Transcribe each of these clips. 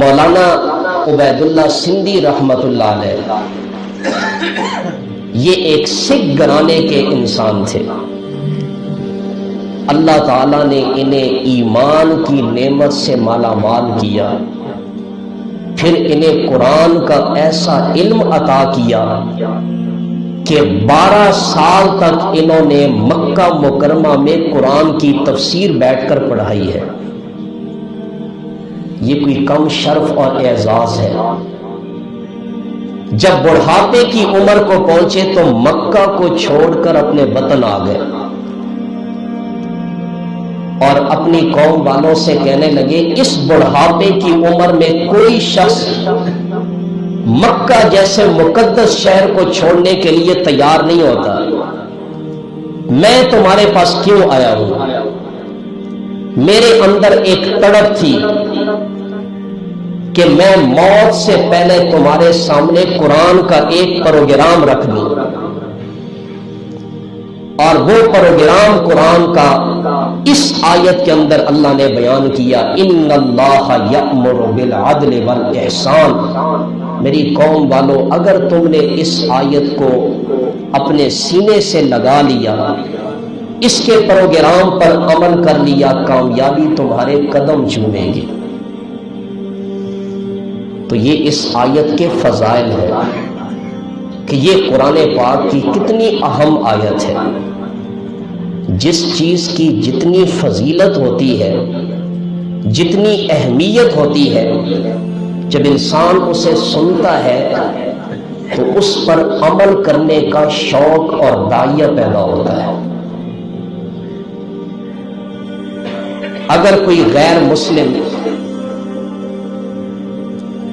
مولانا عبید اللہ سندھی رحمت اللہ علیہ یہ ایک سکھ گھرانے کے انسان تھے. اللہ تعالیٰ نے انہیں ایمان کی نعمت سے مالا مال کیا، پھر انہیں قرآن کا ایسا علم عطا کیا کہ 12 سال تک انہوں نے مکہ مکرمہ میں قرآن کی تفسیر بیٹھ کر پڑھائی ہے. یہ کوئی کم شرف اور اعزاز ہے. جب بڑھاپے کی عمر کو پہنچے تو مکہ کو چھوڑ کر اپنے وطن آ گئے اور اپنی قوم والوں سے کہنے لگے اس بڑھاپے کی عمر میں کوئی شخص مکہ جیسے مقدس شہر کو چھوڑنے کے لیے تیار نہیں ہوتا. میں تمہارے پاس کیوں آیا ہوں؟ میرے اندر ایک تڑپ تھی کہ میں موت سے پہلے تمہارے سامنے قرآن کا ایک پروگرام رکھ دوں، اور وہ پروگرام قرآن کا اس آیت کے اندر اللہ نے بیان کیا ان اللہ یأمر بالعدل والاحسان. میری قوم والو، اگر تم نے اس آیت کو اپنے سینے سے لگا لیا، اس کے پروگرام پر عمل کر لیا، کامیابی تمہارے قدم چومے گی. تو یہ اس آیت کے فضائل ہے کہ یہ قرآن پاک کی کتنی اہم آیت ہے. جس چیز کی جتنی فضیلت ہوتی ہے، جتنی اہمیت ہوتی ہے، جب انسان اسے سنتا ہے تو اس پر عمل کرنے کا شوق اور داعیہ پیدا ہوتا ہے. اگر کوئی غیر مسلم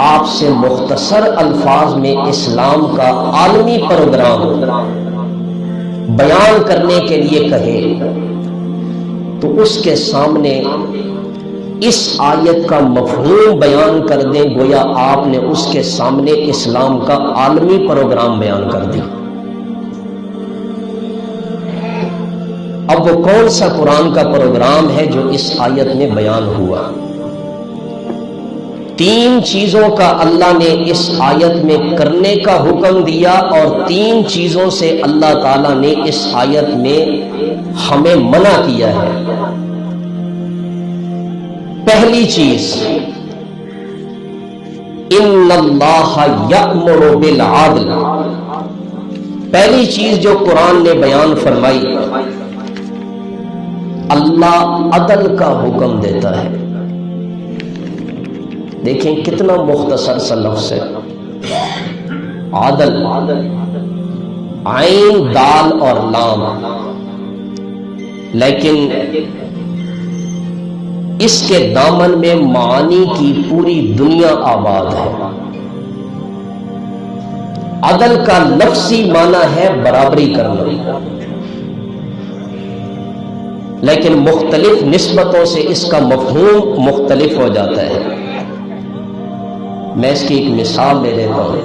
آپ سے مختصر الفاظ میں اسلام کا عالمی پروگرام بیان کرنے کے لیے کہے تو اس کے سامنے اس آیت کا مفہوم بیان کر دیں گویا آپ نے اس کے سامنے اسلام کا عالمی پروگرام بیان کر دیا. اب وہ کون سا قرآن کا پروگرام ہے جو اس آیت میں بیان ہوا؟ 3 چیزوں کا اللہ نے اس آیت میں کرنے کا حکم دیا اور 3 چیزوں سے اللہ تعالیٰ نے اس آیت میں ہمیں منع کیا ہے. پہلی چیز ان اللہ یأمر بالعدل. پہلی چیز جو قرآن نے بیان فرمائی، اللہ عدل کا حکم دیتا ہے. دیکھیں کتنا مختصر سا لفظ ہے عدل، عین دال اور لام، لیکن اس کے دامن میں معانی کی پوری دنیا آباد ہے. عدل کا لفظی معنی ہے برابری کرنا، لیکن مختلف نسبتوں سے اس کا مفہوم مختلف ہو جاتا ہے. میں اس کی ایک مثال لے لیتا ہوں.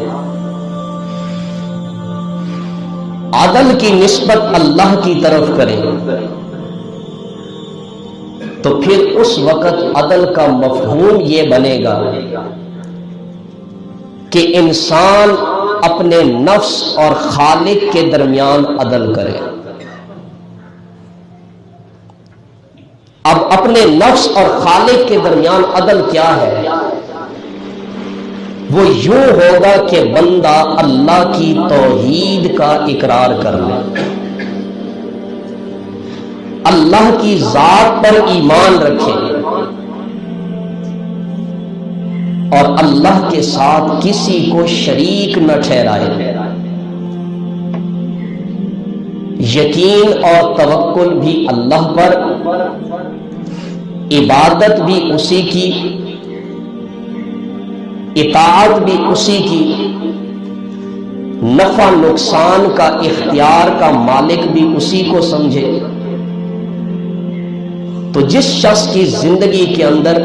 عدل کی نسبت اللہ کی طرف کریں تو پھر اس وقت عدل کا مفہوم یہ بنے گا کہ انسان اپنے نفس اور خالق کے درمیان عدل کرے. اب اپنے نفس اور خالق کے درمیان عدل کیا ہے؟ وہ یوں ہوگا کہ بندہ اللہ کی توحید کا اقرار کر لے، اللہ کی ذات پر ایمان رکھے اور اللہ کے ساتھ کسی کو شریک نہ ٹھہرائے. یقین اور توکل بھی اللہ پر، عبادت بھی اسی کی، اطاعت بھی اسی کی، نفع نقصان کا اختیار کا مالک بھی اسی کو سمجھے. تو جس شخص کی زندگی کے اندر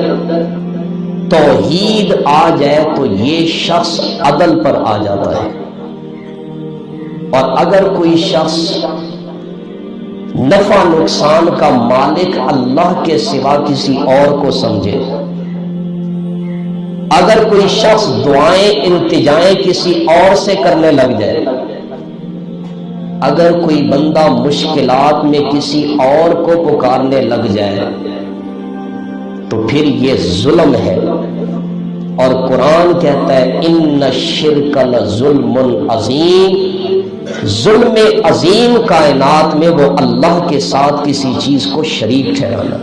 توحید آ جائے تو یہ شخص عدل پر آ جاتا ہے. اور اگر کوئی شخص نفع نقصان کا مالک اللہ کے سوا کسی اور کو سمجھے اگر کوئی شخص دعائیں التجائیں کسی اور سے کرنے لگ جائے، اگر کوئی بندہ مشکلات میں کسی اور کو پکارنے لگ جائے تو پھر یہ ظلم ہے، اور قرآن کہتا ہے ان الشرک لظلم عظیم، ظلم عظیم کائنات میں وہ اللہ کے ساتھ کسی چیز کو شریک ٹھہرانا۔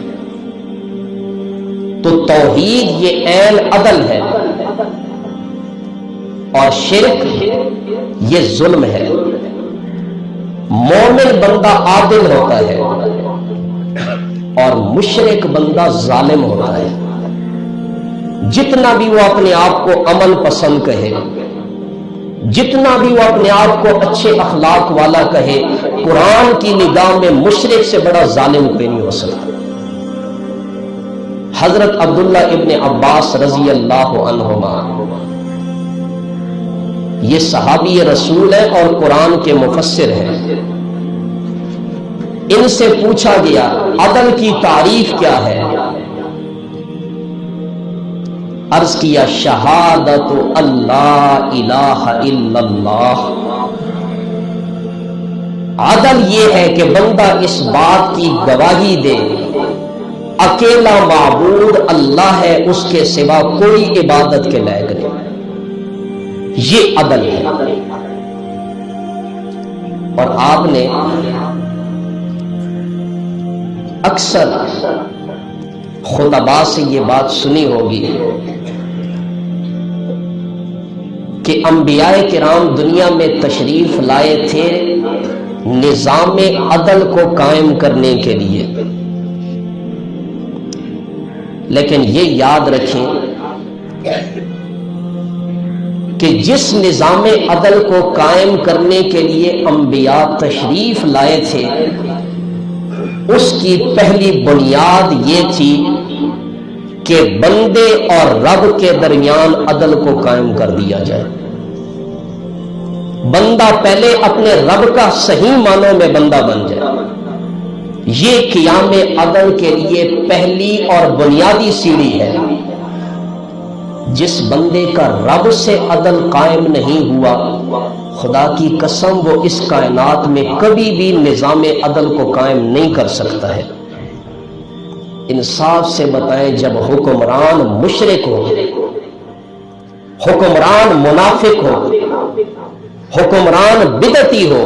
تو توحید یہ عین عدل ہے، اور شرک یہ ظلم ہے۔ مومن بندہ عادل ہوتا ہے اور مشرک بندہ ظالم ہوتا ہے۔ جتنا بھی وہ اپنے آپ کو عمل پسند کہے، جتنا بھی وہ اپنے آپ کو اچھے اخلاق والا کہے، قرآن کی نگاہ میں مشرک سے بڑا ظالم کوئی نہیں ہو سکتا۔ حضرت عبداللہ ابن عباس رضی اللہ عنہما یہ صحابی رسول ہے اور قرآن کے مفسر ہیں۔ ان سے پوچھا گیا عدل کی تعریف کیا ہے؟ عرض کیا شہادت اللہ الہ الا اللہ۔ عدل یہ ہے کہ بندہ اس بات کی گواہی دے اکیلا معبود اللہ ہے، اس کے سوا کوئی عبادت کے لائق نہیں۔ یہ عدل ہے۔ اور آپ نے اکثر خطباء سے یہ بات سنی ہوگی کہ انبیاء کرام دنیا میں تشریف لائے تھے نظام عدل کو قائم کرنے کے لیے، لیکن یہ یاد رکھیں کہ جس نظام عدل کو قائم کرنے کے لیے انبیاء تشریف لائے تھے اس کی پہلی بنیاد یہ تھی کہ بندے اور رب کے درمیان عدل کو قائم کر دیا جائے۔ بندہ پہلے اپنے رب کا صحیح معنوں میں بندہ بن جائے۔ یہ قیام عدل کے لیے پہلی اور بنیادی سیڑھی ہے۔ جس بندے کا رب سے عدل قائم نہیں ہوا، خدا کی قسم وہ اس کائنات میں کبھی بھی نظام عدل کو قائم نہیں کر سکتا ہے۔ انصاف سے بتائیں، جب حکمران مشرک ہو، حکمران منافق ہو، حکمران بدعتی ہو،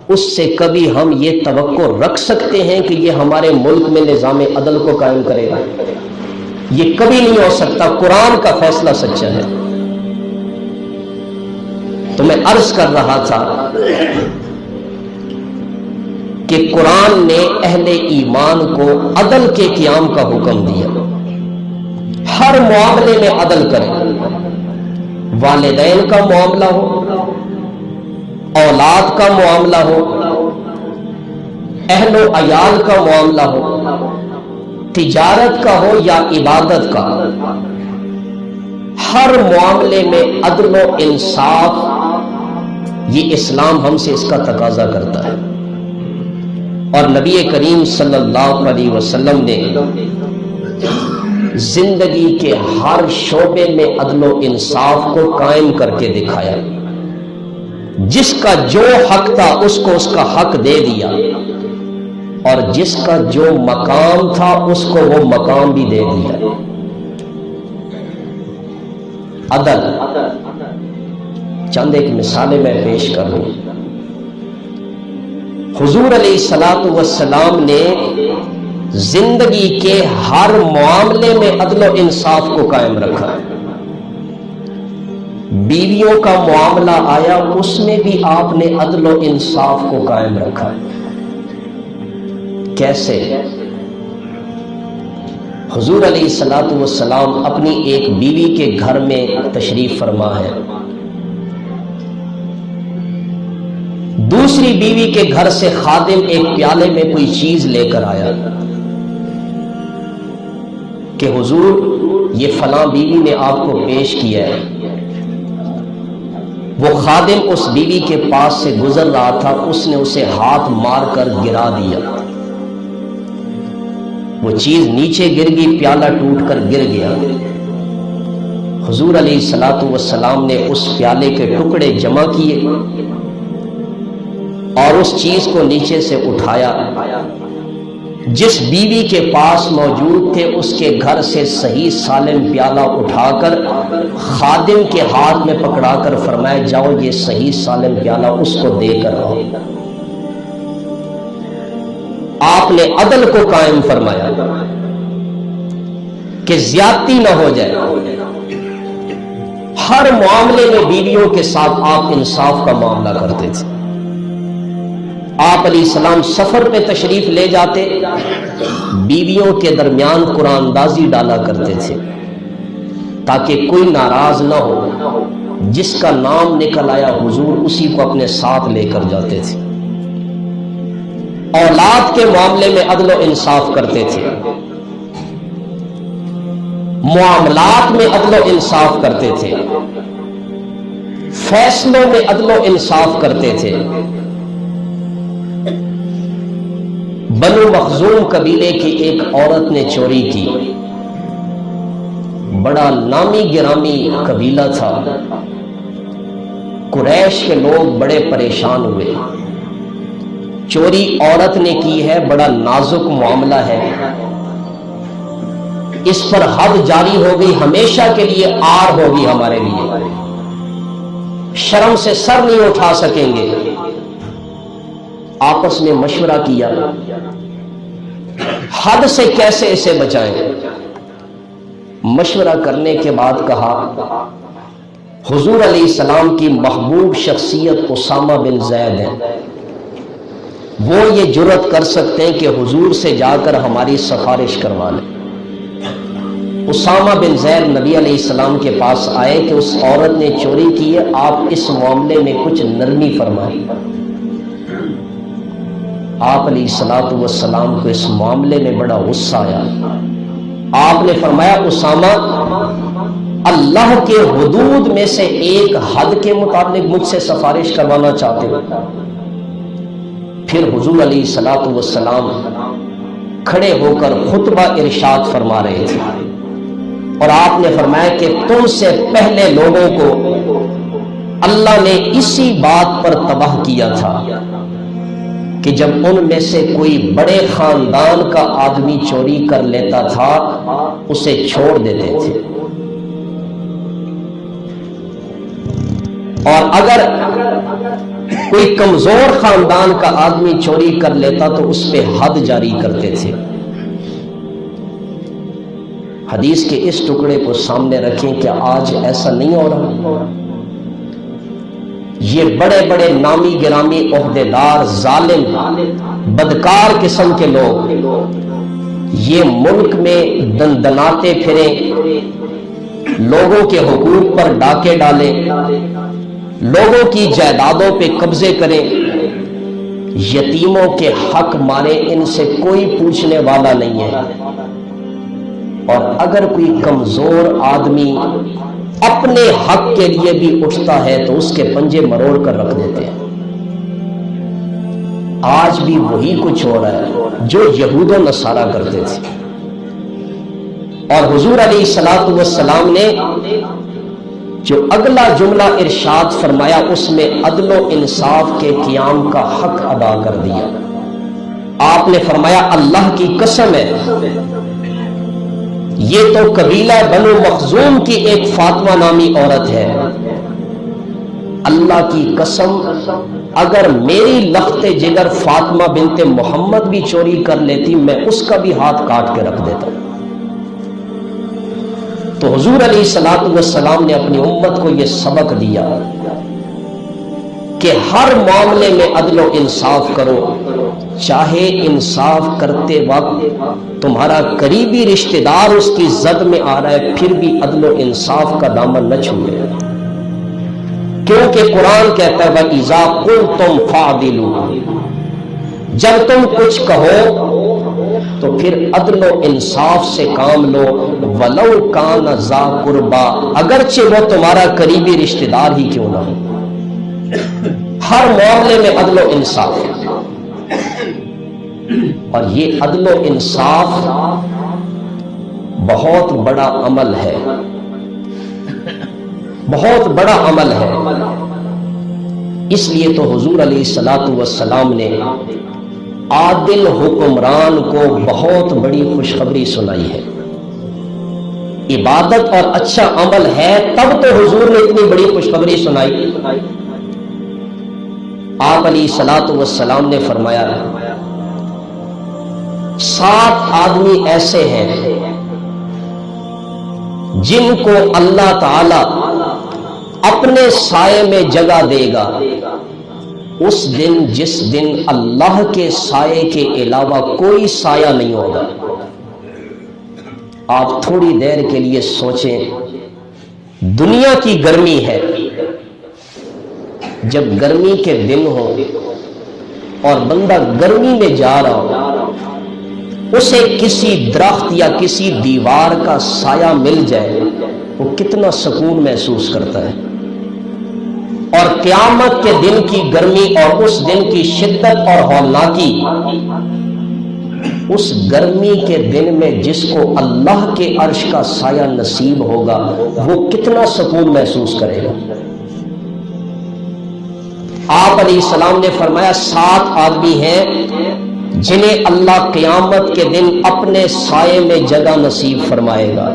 اس سے کبھی ہم یہ توقع رکھ سکتے ہیں کہ یہ ہمارے ملک میں نظام عدل کو قائم کرے گا؟ یہ کبھی نہیں ہو سکتا۔ قرآن کا فیصلہ سچا ہے۔ تو میں عرض کر رہا تھا کہ قرآن نے اہل ایمان کو عدل کے قیام کا حکم دیا۔ ہر معاملے میں عدل کریں، والدین کا معاملہ ہو، اولاد کا معاملہ ہو، اہل و عیال کا معاملہ ہو، تجارت کا ہو یا عبادت کا، ہر معاملے میں عدل و انصاف، یہ اسلام ہم سے اس کا تقاضا کرتا ہے۔ اور نبی کریم صلی اللہ علیہ وسلم نے زندگی کے ہر شعبے میں عدل و انصاف کو قائم کر کے دکھایا۔ جس کا جو حق تھا اس کو اس کا حق دے دیا، اور جس کا جو مقام تھا اس کو وہ مقام بھی دے دیا۔ عدل، چند ایک مثالیں میں پیش کروں۔ حضور علیہ الصلوۃ والسلام نے زندگی کے ہر معاملے میں عدل و انصاف کو قائم رکھا۔ بیویوں کا معاملہ آیا، اس میں بھی آپ نے عدل و انصاف کو قائم رکھا۔ کیسے؟ حضور علیہ الصلوۃ والسلام اپنی ایک بیوی کے گھر میں تشریف فرما ہے، دوسری بیوی کے گھر سے خادم ایک پیالے میں کوئی چیز لے کر آیا کہ حضور یہ فلاں بیوی نے آپ کو پیش کیا ہے۔ وہ خادم اس بیوی کے پاس سے گزر رہا تھا، اس نے اسے ہاتھ مار کر گرا دیا۔ وہ چیز نیچے گر گئی، پیالہ ٹوٹ کر گر گیا۔ حضور علیہ الصلوۃ والسلام نے اس پیالے کے ٹکڑے جمع کیے اور اس چیز کو نیچے سے اٹھایا. جس بیوی کے پاس موجود تھے اس کے گھر سے صحیح سالم پیالہ اٹھا کر خادم کے ہاتھ میں پکڑا کر فرمایا جاؤ یہ صحیح سالم پیالہ اس کو دے کر آؤ. آپ نے عدل کو قائم فرمایا کہ زیادتی نہ ہو جائے. ہر معاملے میں بیویوں کے ساتھ آپ انصاف کا معاملہ کرتے تھے. آپ علیہ السلام سفر پہ تشریف لے جاتے, بیویوں کے درمیان قرآن اندازی ڈالا کرتے تھے تاکہ کوئی ناراض نہ ہو. جس کا نام نکل آیا حضور اسی کو اپنے ساتھ لے کر جاتے تھے. اولاد کے معاملے میں عدل و انصاف کرتے تھے, معاملات میں عدل و انصاف کرتے تھے, فیصلوں میں عدل و انصاف کرتے تھے. بنو مخزوم قبیلے کی ایک عورت نے چوری کی. بڑا نامی گرامی قبیلہ تھا. قریش کے لوگ بڑے پریشان ہوئے. چوری عورت نے کی ہے, بڑا نازک معاملہ ہے, اس پر حد جاری ہو گئی, ہمیشہ کے لیے آر ہوگی ہمارے لیے, شرم سے سر نہیں اٹھا سکیں گے. آپس میں مشورہ کیا حد سے کیسے اسے بچائیں. مشورہ کرنے کے بعد کہا حضور علیہ السلام کی محبوب شخصیت اسامہ بن زید ہیں, وہ یہ جرأت کر سکتے ہیں کہ حضور سے جا کر ہماری سفارش کروا لیں. اسامہ بن زید نبی علیہ السلام کے پاس آئے کہ اس عورت نے چوری کی ہے, آپ اس معاملے میں کچھ نرمی فرمائیں. آپ علیہ الصلوۃ والسلام کو اس معاملے میں بڑا غصہ آیا. آپ نے فرمایا اسامہ اللہ کے حدود میں سے ایک حد کے مطابق مجھ سے سفارش کروانا چاہتے ہو. پھر حضور علیہ الصلوۃ والسلام کھڑے ہو کر خطبہ ارشاد فرما رہے تھے اور آپ نے فرمایا کہ تم سے پہلے لوگوں کو اللہ نے اسی بات پر تباہ کیا تھا کہ جب ان میں سے کوئی بڑے خاندان کا آدمی چوری کر لیتا تھا اسے چھوڑ دیتے تھے, اور اگر کوئی کمزور خاندان کا آدمی چوری کر لیتا تو اس پہ حد جاری کرتے تھے. حدیث کے اس ٹکڑے کو سامنے رکھیں کہ آج ایسا نہیں ہو رہا. یہ بڑے بڑے نامی گرامی عہدیدار, ظالم بدکار قسم کے لوگ یہ ملک میں دندناتے پھریں, لوگوں کے حقوق پر ڈاکے ڈالیں, لوگوں کی جائیدادوں پہ قبضے کریں, یتیموں کے حق مارے, ان سے کوئی پوچھنے والا نہیں ہے. اور اگر کوئی کمزور آدمی اپنے حق کے لیے بھی اٹھتا ہے تو اس کے پنجے مروڑ کر رکھ دیتے ہیں. آج بھی وہی کچھ ہو رہا ہے جو یہود و نصارہ کرتے تھے. اور حضور علیہ الصلوۃ والسلام نے جو اگلا جملہ ارشاد فرمایا اس میں عدل و انصاف کے قیام کا حق ادا کر دیا. آپ نے فرمایا اللہ کی قسم ہے یہ تو قبیلہ بنو مخزوم کی ایک فاطمہ نامی عورت ہے, اللہ کی قسم اگر میری لخت جگر فاطمہ بنت محمد بھی چوری کر لیتی میں اس کا بھی ہاتھ کاٹ کے رکھ دیتا. تو حضور علیہ الصلوۃ والسلام نے اپنی امت کو یہ سبق دیا کہ ہر معاملے میں عدل و انصاف کرو, چاہے انصاف کرتے وقت تمہارا قریبی رشتہ دار اس کی زد میں آ رہا ہے پھر بھی عدل و انصاف کا دامن نہ چھوڑے, کیونکہ قرآن کہتا ہے وَإِذَا قُلْتُمْ فَعْدِلُوا, جب تم کچھ کہو تو پھر عدل و انصاف سے کام لو, وَلَوْ كَانَ ذَا قُرْبَىٰ, اگرچہ وہ تمہارا قریبی رشتہ دار ہی کیوں نہ ہو. ہر معاملے میں عدل و انصاف, اور یہ عدل و انصاف بہت بڑا عمل ہے. بہت بڑا عمل ہے۔ اس لیے تو حضور علیہ الصلوۃ والسلام نے عادل حکمران کو بہت بڑی خوشخبری سنائی ہے۔ عبادت اور اچھا عمل ہے تب تو حضور نے اتنی بڑی خوشخبری سنائی۔ آپ علیہ الصلوۃ والسلام نے فرمایا 7 آدمی ایسے ہیں جن کو اللہ تعالی اپنے سائے میں جگہ دے گا اس دن جس دن اللہ کے سائے کے علاوہ کوئی سایہ نہیں ہوگا۔ آپ تھوڑی دیر کے لیے سوچیں، دنیا کی گرمی ہے، جب گرمی کے دن ہو اور بندہ گرمی میں جا رہا ہو، اسے کسی درخت یا کسی دیوار کا سایہ مل جائے وہ کتنا سکون محسوس کرتا ہے۔ اور قیامت کے دن کی گرمی اور اس دن کی شدت اور ہولناکی، اس گرمی کے دن میں جس کو اللہ کے عرش کا سایہ نصیب ہوگا وہ کتنا سکون محسوس کرے گا۔ آپ علیہ السلام نے فرمایا 7 آدمی ہیں جنہیں اللہ قیامت کے دن اپنے سائے میں جگہ نصیب فرمائے گا۔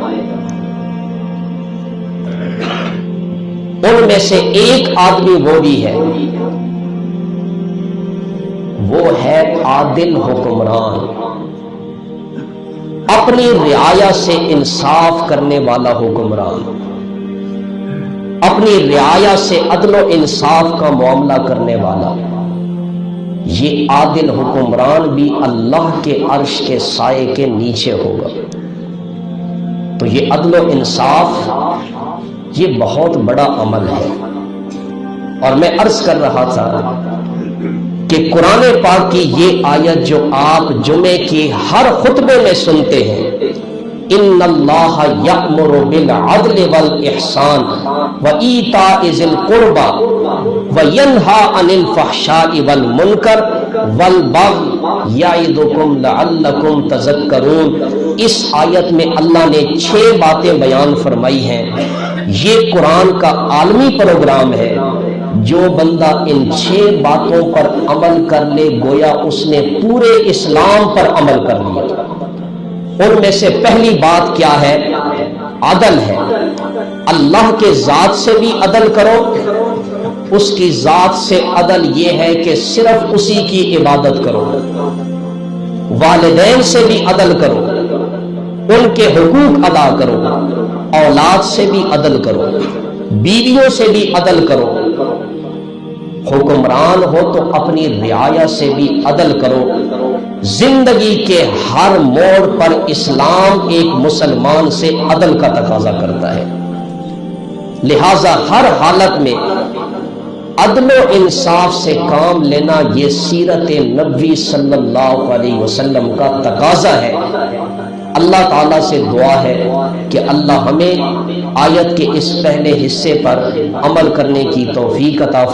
ان میں سے ایک آدمی وہ بھی ہے، وہ ہے عادل حکمران، اپنی رعایا سے انصاف کرنے والا حکمران، اپنی رعایا سے عدل و انصاف کا معاملہ کرنے والا۔ یہ عادل حکمران بھی اللہ کے عرش کے سائے کے نیچے ہوگا۔ تو یہ عدل و انصاف یہ بہت بڑا عمل ہے۔ اور میں عرض کر رہا تھا کہ قرآن پاک کی یہ آیت جو آپ جمعے کی ہر خطبے میں سنتے ہیں، ان اللہ یأمر بالعدل والاحسان وایتاء ذی القربى وینہی عن الفحشاء والمنکر والبغی یعظکم لعلکم تذکرون۔ اس آیت میں اللہ نے 6 باتیں بیان فرمائی ہیں۔ یہ قرآن کا عالمی پروگرام ہے۔ جو بندہ ان 6 باتوں پر عمل کر لے گویا اس نے پورے اسلام پر عمل کر لیا۔ ان میں سے پہلی بات کیا ہے؟ عدل ہے۔ اللہ کے ذات سے بھی عدل کرو۔ اس کی ذات سے عدل یہ ہے کہ صرف اسی کی عبادت کرو۔ والدین سے بھی عدل کرو، ان کے حقوق ادا کرو۔ اولاد سے بھی عدل کرو، بیویوں سے بھی عدل کرو۔ حکمران ہو تو اپنی رعایا سے بھی عدل کرو۔ زندگی کے ہر موڑ پر اسلام ایک مسلمان سے عدل کا تقاضا کرتا ہے۔ لہذا ہر حالت میں عدل و انصاف سے کام لینا یہ سیرت نبوی صلی اللہ علیہ وسلم کا تقاضا ہے۔ اللہ تعالیٰ سے دعا ہے کہ اللہ ہمیں آیت کے اس پہلے حصے پر عمل کرنے کی توفیق عطا فرمائے۔